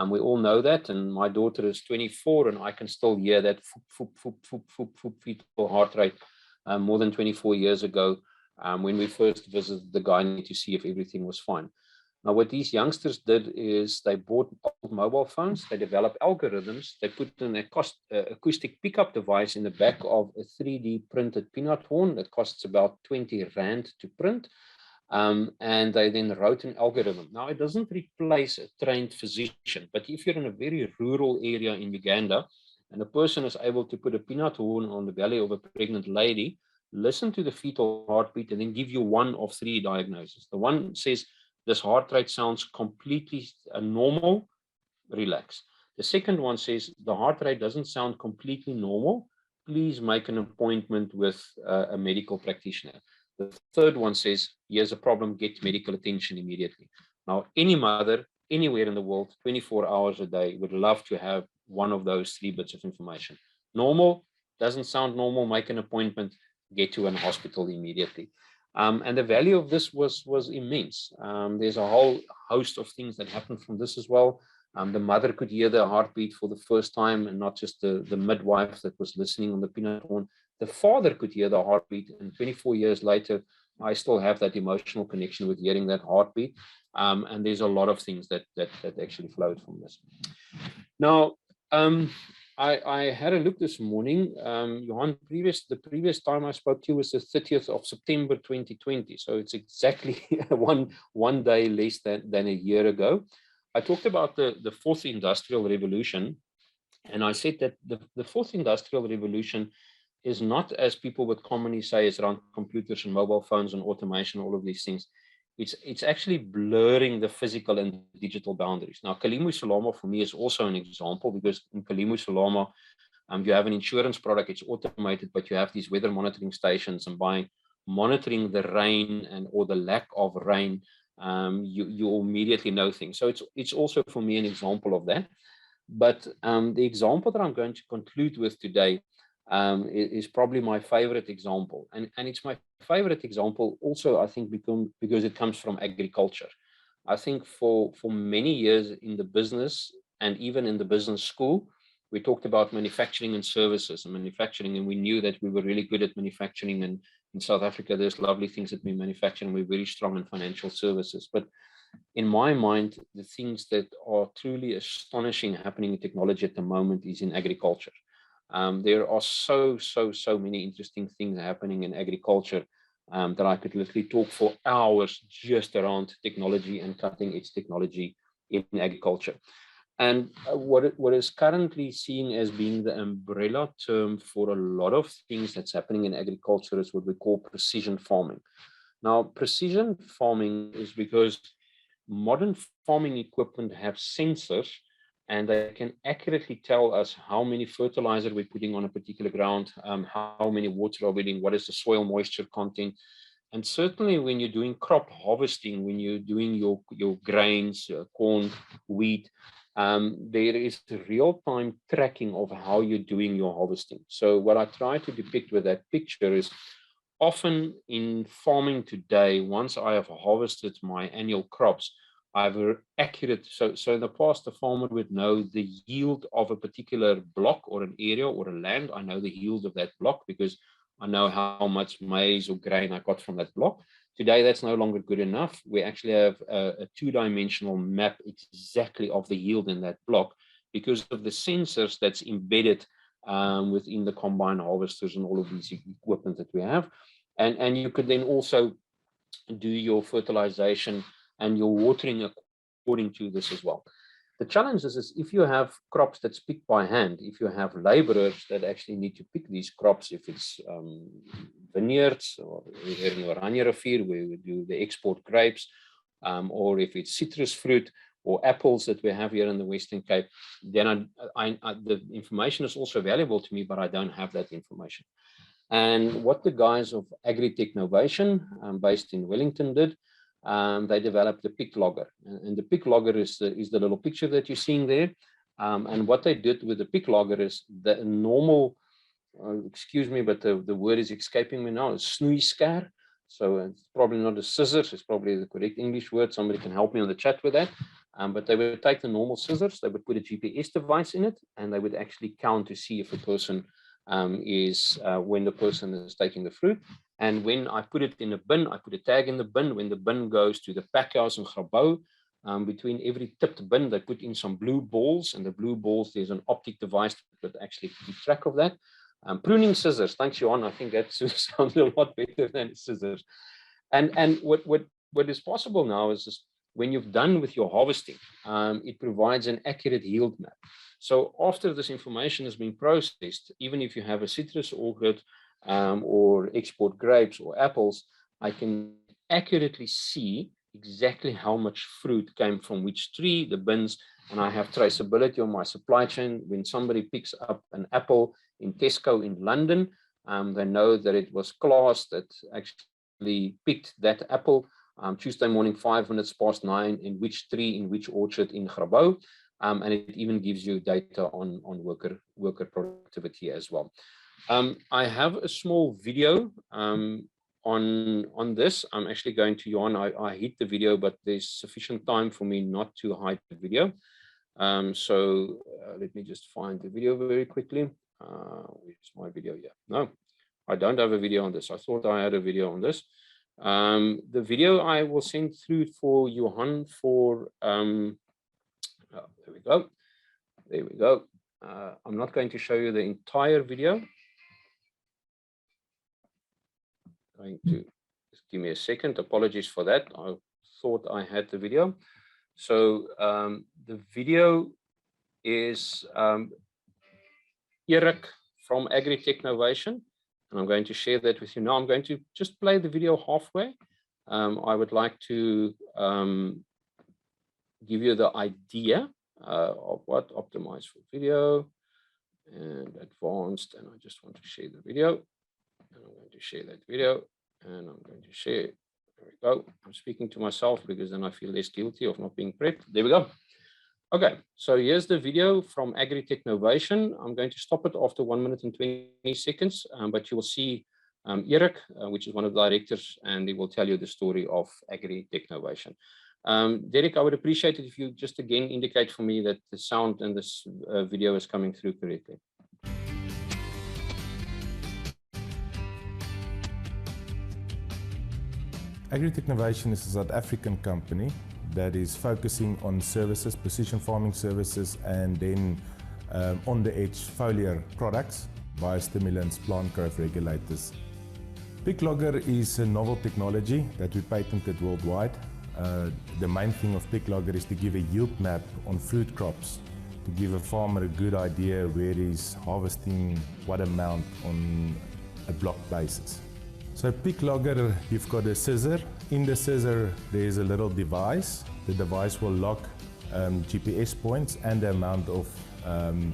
We all know that. And my daughter is 24 and I can still hear that fetal heart rate more than 24 years ago when we first visited the gynae to see if everything was fine. Now, what these youngsters did is they bought old mobile phones, they developed algorithms, they put an acoustic pickup device in the back of a 3D printed peanut horn that costs about 20 Rand to print, and they then wrote an algorithm. Now, it doesn't replace a trained physician, but if you're in a very rural area in Uganda, and a person is able to put a peanut horn on the belly of a pregnant lady, listen to the fetal heartbeat, and then give you one of 3 diagnoses. The one says, this heart rate sounds completely normal, relax. The second one says, the heart rate doesn't sound completely normal, please make an appointment with a medical practitioner. The third one says, here's a problem, get medical attention immediately. Now, any mother, anywhere in the world, 24 hours a day, would love to have one of those 3 bits of information. Normal, doesn't sound normal, make an appointment, get to an hospital immediately. And the value of this was immense. There's a whole host of things that happened from this as well. The mother could hear the heartbeat for the first time, and not just the midwife that was listening on the peanut horn. The father could hear the heartbeat, and 24 years later, I still have that emotional connection with hearing that heartbeat. And there's a lot of things that actually flowed from this. Now, I had a look this morning, Johan, the previous time I spoke to you was the 30th of September 2020. So it's exactly one day less than a year ago. I talked about the 4th Industrial Revolution, and I said that the 4th Industrial Revolution is not, as people would commonly say, is around computers and mobile phones and automation, all of these things. It's actually blurring the physical and digital boundaries. Now, Kalimu Salama for me is also an example, because in Kalimu Salama, you have an insurance product, it's automated, but you have these weather monitoring stations, and by monitoring the rain or the lack of rain, you immediately know things. So it's also for me an example of that. But the example that I'm going to conclude with today is probably my favorite example. And it's my favorite example also, I think, because it comes from agriculture. I think for many years in the business and even in the business school, we talked about manufacturing and services and manufacturing, and we knew that we were really good at manufacturing. And in South Africa, there's lovely things that we manufacture, and we're very strong in financial services. But in my mind, the things that are truly astonishing happening in technology at the moment is in agriculture. There are so many interesting things happening in agriculture that I could literally talk for hours just around technology and cutting edge technology in agriculture. And what is currently seen as being the umbrella term for a lot of things that's happening in agriculture is what we call precision farming. Now, precision farming is because modern farming equipment have sensors, and they can accurately tell us how many fertilizer we're putting on a particular ground, how many water are we doing, what is the soil moisture content. And certainly when you're doing crop harvesting, when you're doing your grains, corn, wheat, there is real-time tracking of how you're doing your harvesting. So what I try to depict with that picture is often in farming today, once I have harvested my annual crops, I have an accurate, so in the past, the farmer would know the yield of a particular block or an area or a land. I know the yield of that block because I know how much maize or grain I got from that block. Today, that's no longer good enough. We actually have a two-dimensional map exactly of the yield in that block because of the sensors that's embedded within the combine harvesters and all of these equipment that we have. And you could then also do your fertilization and your watering according to this as well. The challenge is if you have crops that's picked by hand, if you have laborers that actually need to pick these crops, if it's vineyards or here in Oranje Rivier where we do the export grapes, or if it's citrus fruit or apples that we have here in the Western Cape, then the information is also valuable to me, but I don't have that information. And what the guys of Agritech Novation, based in Wellington, did, they developed the pick logger. And the pick logger is the little picture that you're seeing there. And what they did with the pick logger is the normal, excuse me, but the word is escaping me now, is snoeiskaar. So it's probably not a scissors, it's probably the correct English word. Somebody can help me on the chat with that. But they would take the normal scissors, they would put a GPS device in it, and they would actually count to see if a person when the person is taking the fruit. And when I put it in a bin, I put a tag in the bin. When the bin goes to the packhouse in Grabouw, between every tipped bin, they put in some blue balls, and the blue balls, there's an optic device that actually keep track of that. Pruning scissors, thanks, Johan. I think that sounds a lot better than scissors. And what is possible now is when you've done with your harvesting, it provides an accurate yield map. So after this information has been processed, even if you have a citrus orchard or export grapes or apples, I can accurately see exactly how much fruit came from which tree, the bins, and I have traceability on my supply chain. When somebody picks up an apple in Tesco in London, they know that it was Klaas that actually picked that apple Tuesday morning, 9:05, in which tree, in which orchard in Grabouw. And it even gives you data on worker productivity as well. I have a small video on this. I'm actually going to Johan. I hit the video, but there's sufficient time for me not to hide the video. So let me just find the video very quickly. Where's my video? Yeah, no, I don't have a video on this. I thought I had a video on this. The video I will send through for Johan for there we go. There we go. I'm not going to show you the entire video. Going to just give me a second. Apologies for that. I thought I had the video. So the video is Eric from Agritech Novation, and I'm going to share that with you now. I'm going to just play the video halfway. I would like to give you the idea of what optimize for video and advanced, and I just want to share the video, and I'm going to share that video, and I'm going to share. There we go. I'm speaking to myself because then I feel less guilty of not being prepped. There we go. Okay, so here's the video from Agri-Tech Novation. I'm going to stop it after 1 minute and 20 seconds, but you will see Eric, which is one of the directors, and he will tell you the story of Agri-Tech Novation. Derek, I would appreciate it if you just again indicate for me that the sound and this video is coming through correctly. Agri-Tech Novation is a South African company that is focusing on services, precision farming services, and then on-the-edge foliar products, biostimulants, plant growth regulators. PicLogger is a novel technology that we patented worldwide. The main thing of PicLogger is to give a yield map on fruit crops, to give a farmer a good idea where he's harvesting what amount on a block basis. So PicLogger, you've got a scissor. In the scissor, there's a little device. The device will lock GPS points and the amount of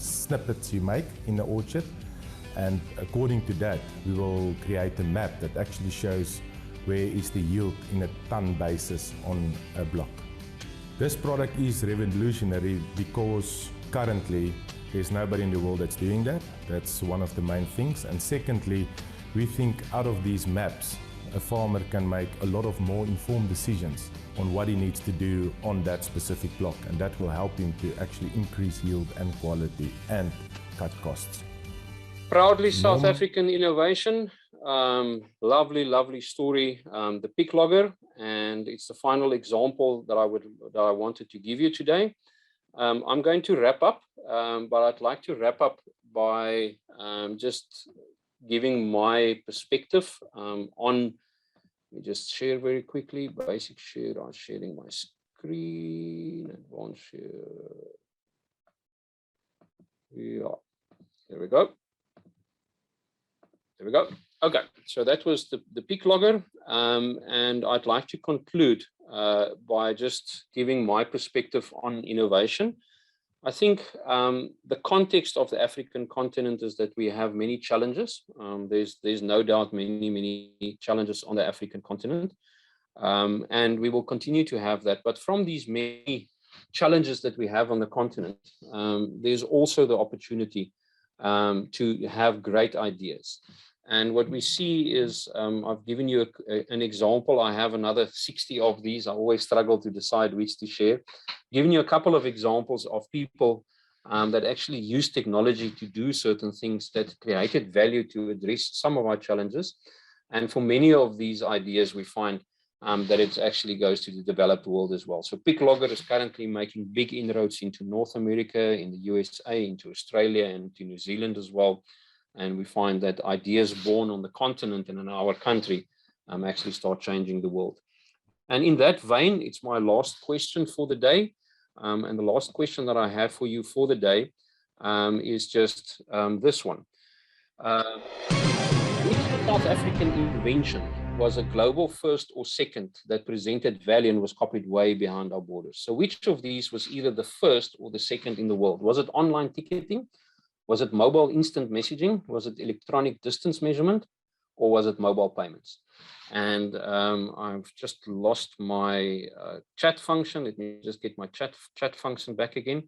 snippets you make in the orchard. And according to that, we will create a map that actually shows where is the yield in a ton basis on a block. This product is revolutionary because currently there's nobody in the world that's doing that. That's one of the main things. And secondly, we think out of these maps, a farmer can make a lot of more informed decisions on what he needs to do on that specific block, and that will help him to actually increase yield and quality and cut costs. Proudly South African innovation. Lovely, lovely story. The PicLogger, and it's the final example that I wanted to give you today. I'm going to wrap up, but I'd like to wrap up by just giving my perspective on. Let me just share very quickly. Basic share. I'm sharing my screen. Advanced share. Yeah. There we go. There we go. Okay, so that was the PicLogger, and I'd like to conclude by just giving my perspective on innovation. I think the context of the African continent is that we have many challenges. There's no doubt many challenges on the African continent, and we will continue to have that. But from these many challenges that we have on the continent, there's also the opportunity to have great ideas. And what we see is, I've given you an example. I have another 60 of these. I always struggle to decide which to share. Giving you a couple of examples of people that actually use technology to do certain things that created value to address some of our challenges. And for many of these ideas, we find that it actually goes to the developed world as well. So PicLogger is currently making big inroads into North America, in the USA, into Australia, and to New Zealand as well. And we find that ideas born on the continent and in our country actually start changing the world. And in that vein, it's my last question for the day. And the last question that I have for you for the day is just this one. Which South African invention was a global first or second that presented value and was copied way behind our borders? So which of these was either the first or the second in the world? Was it online ticketing? Was it mobile instant messaging? Was it electronic distance measurement? Or was it mobile payments? And I've just lost my chat function. Let me just get my chat function back again.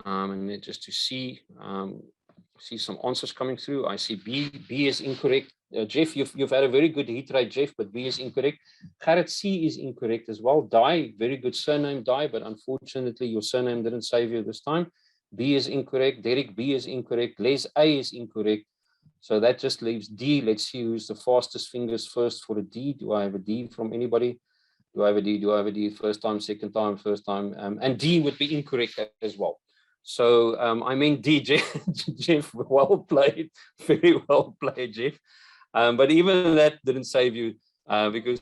And just to see some answers coming through. I see B is incorrect. Jeff, you've had a very good hit rate, Jeff, but B is incorrect. Gerrit, C is incorrect as well. Dai, very good surname, Dai, but unfortunately your surname didn't save you this time. B is incorrect. Derek, B is incorrect. Les, A is incorrect. So that just leaves D. Let's see who's the fastest fingers first for a D. Do I have a D from anybody? Do I have a D? Do I have a D? First time, second time, first time. And D would be incorrect as well. So I mean D, Jeff, well played. Very well played, Jeff. But even that didn't save you because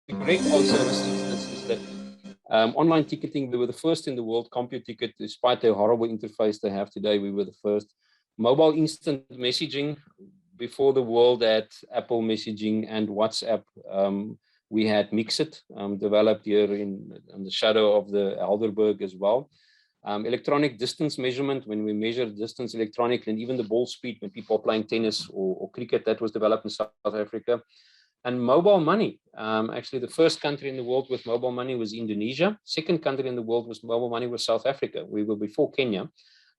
the correct answer in this instance is that online ticketing, we were the first in the world. CompuTicket, despite the horrible interface they have today, we were the first. Mobile instant messaging, before the world had Apple messaging and WhatsApp, we had Mixit, developed here in the shadow of the Helderberg as well. Electronic distance measurement, when we measure distance electronically, and even the ball speed when people are playing tennis or cricket, that was developed in South Africa. And mobile money. Actually, the first country in the world with mobile money was Indonesia. Second country in the world with mobile money was South Africa. We were before Kenya,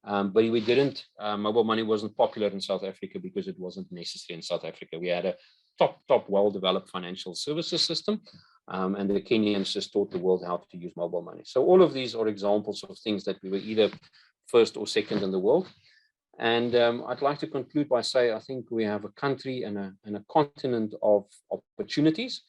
but we didn't. Mobile money wasn't popular in South Africa because it wasn't necessary in South Africa. We had a top, well-developed financial services system, and the Kenyans just taught the world how to use mobile money. So all of these are examples of things that we were either first or second in the world. And I'd like to conclude by saying I think we have a country and a continent of opportunities.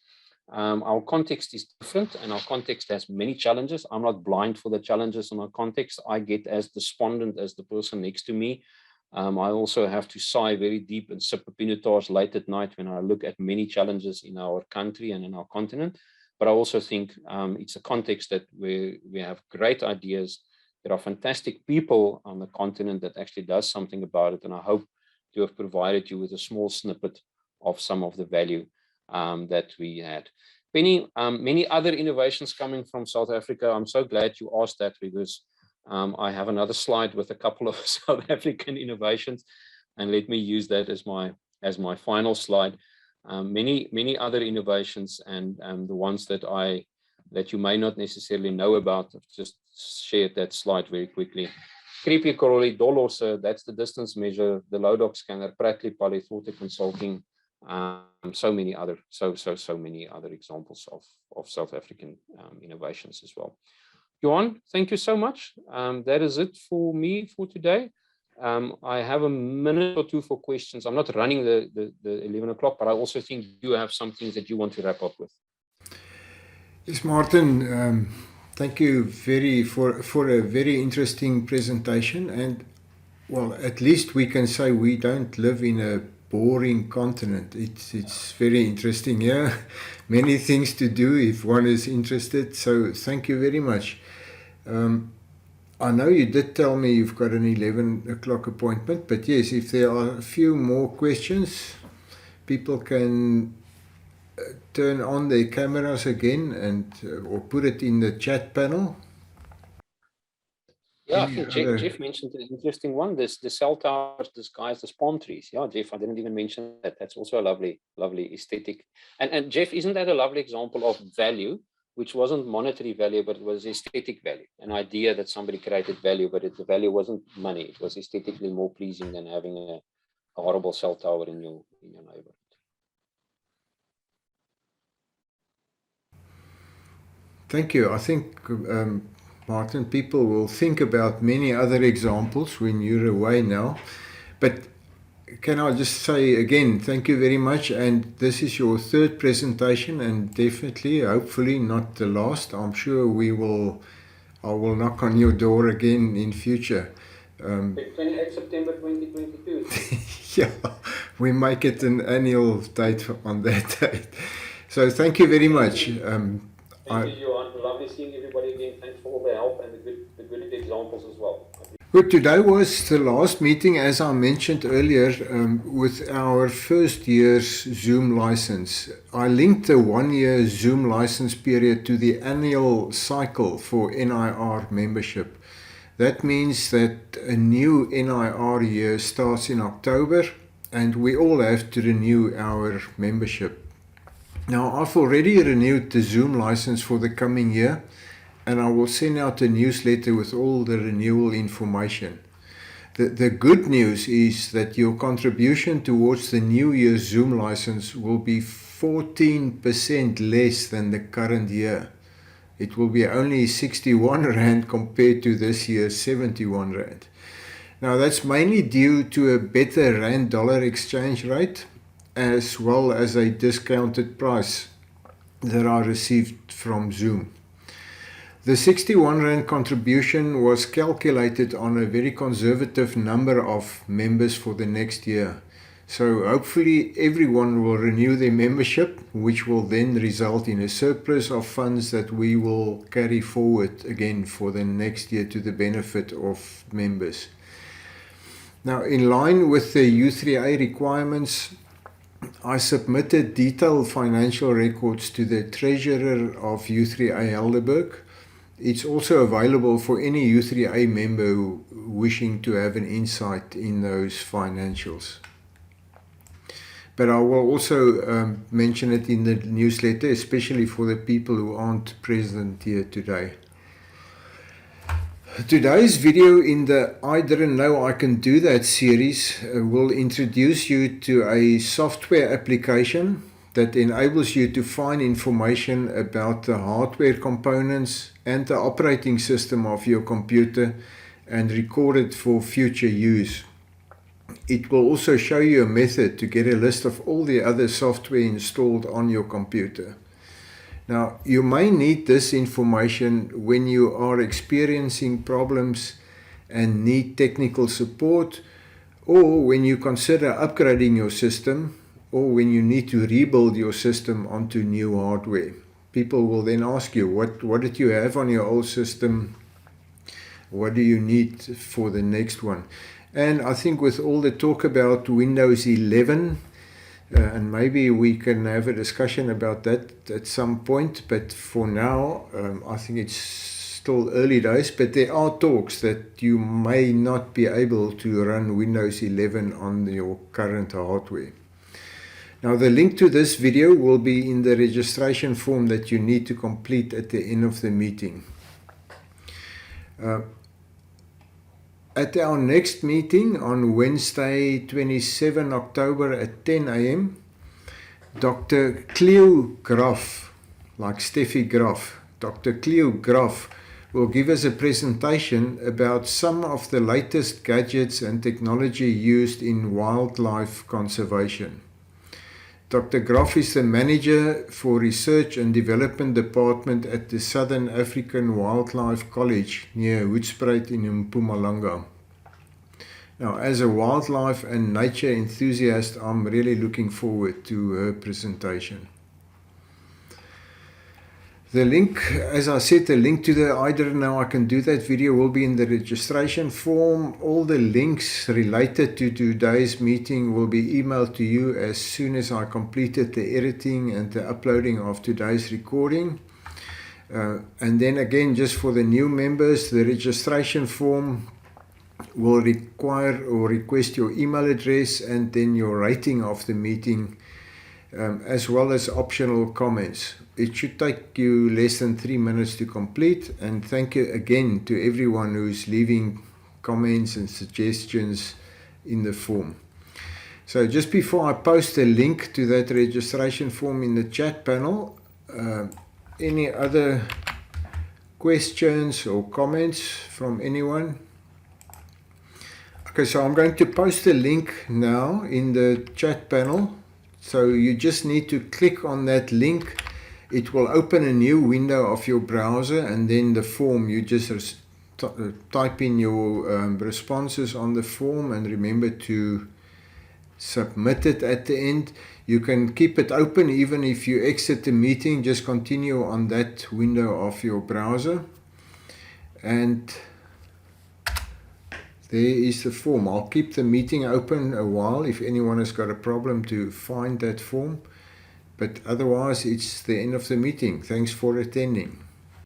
Our context is different, and our context has many challenges. I'm not blind for the challenges in our context. I get as despondent as the person next to me. I also have to sigh very deep and sip a pinotage late at night when I look at many challenges in our country and in our continent. But I also think it's a context that we have great ideas. There are fantastic people on the continent that actually does something about it. And I hope to have provided you with a small snippet of some of the value that we had. Penny, many other innovations coming from South Africa. I'm so glad you asked that, because I have another slide with a couple of South African innovations, and let me use that as my final slide. Many other innovations, and the ones that you may not necessarily know about. I've just shared that slide very quickly. Creepy Coroli Dolose, that's the distance measure, the Lodoc scanner, Prattley Polythortic Consulting, so many other examples of South African innovations as well. Johan, thank you so much. That is it for me for today. I have a minute or two for questions. I'm not running the 11 o'clock, but I also think you have some things that you want to wrap up with. Yes, Martin, thank you for a very interesting presentation. And well, at least we can say we don't live in a boring continent. It's very interesting, yeah. Many things to do if one is interested. So thank you very much. I know you did tell me you've got an 11 o'clock appointment, but yes, if there are a few more questions, people can turn on their cameras again and or put it in the chat panel. Yeah, I think Jeff mentioned an interesting one. The cell towers disguised as palm trees. Yeah, Jeff, I didn't even mention that. That's also a lovely aesthetic. And Jeff, isn't that a lovely example of value, which wasn't monetary value, but it was aesthetic value, an idea that somebody created value, but the value wasn't money. It was aesthetically more pleasing than having a horrible cell tower in your neighborhood. Thank you. I think, Martin, people will think about many other examples when you're away now. But can I just say again, thank you very much. And this is your third presentation, and definitely, hopefully not the last. I'm sure I will knock on your door again in future. 28 September 2022. Yeah, we make it an annual date on that date. So thank you very much. Thank you, Johan. Lovely seeing everybody again. Thanks for all the help and the good examples as well. Good. Today was the last meeting, as I mentioned earlier, with our first year's Zoom license. I linked the 1 year Zoom license period to the annual cycle for NIR membership. That means that a new NIR year starts in October, and we all have to renew our membership. Now, I've already renewed the Zoom license for the coming year, and I will send out a newsletter with all the renewal information. The good news is that your contribution towards the new year's Zoom license will be 14% less than the current year. It will be only 61 Rand compared to this year's 71 Rand. Now, that's mainly due to a better Rand-dollar exchange rate, as well as a discounted price that I received from Zoom. The 61 Rand contribution was calculated on a very conservative number of members for the next year. So hopefully everyone will renew their membership, which will then result in a surplus of funds that we will carry forward again for the next year to the benefit of members. Now, in line with the U3A requirements, I submitted detailed financial records to the treasurer of U3A Helderberg. It's also available for any U3A member wishing to have an insight in those financials. but I will also mention it in the newsletter, especially for the people who aren't present here today. Today's video in the I Didn't Know I Can Do That series will introduce you to a software application that enables you to find information about the hardware components and the operating system of your computer and record it for future use. It will also show you a method to get a list of all the other software installed on your computer. Now, you may need this information when you are experiencing problems and need technical support, or when you consider upgrading your system, or when you need to rebuild your system onto new hardware. People will then ask you, what did you have on your old system? What do you need for the next one? And I think with all the talk about Windows 11, and maybe we can have a discussion about that at some point, but for now, I think it's still early days, but there are talks that you may not be able to run Windows 11 on your current hardware. Now, the link to this video will be in the registration form that you need to complete at the end of the meeting. At our next meeting on Wednesday, 27 October at 10 a.m., Dr. Cleo Graf, like Steffi Graf, Dr. Cleo Graf will give us a presentation about some of the latest gadgets and technology used in wildlife conservation. Dr. Graf is the Manager for Research and Development Department at the Southern African Wildlife College near Hoedspruit in Mpumalanga. Now, as a wildlife and nature enthusiast, I'm really looking forward to her presentation. The link, as I said, the link to the I Didn't Know I Can Do That video will be in the registration form. All the links related to today's meeting will be emailed to you as soon as I completed the editing and the uploading of today's recording. And then again, just for the new members, the registration form will require or request your email address and then your rating of the meeting, as well as optional comments. It should take you less than 3 minutes to complete, and thank you again to everyone who's leaving comments and suggestions in the form. So just before I post a link to that registration form in the chat panel, any other questions or comments from anyone? Okay, so I'm going to post a link now in the chat panel. So you just need to click on that link. It will open a new window of your browser, and then the form, you just type in your responses on the form and remember to submit it at the end. You can keep it open even if you exit the meeting, just continue on that window of your browser. And there is the form. I'll keep the meeting open a while if anyone has got a problem to find that form. But otherwise, it's the end of the meeting. Thanks for attending.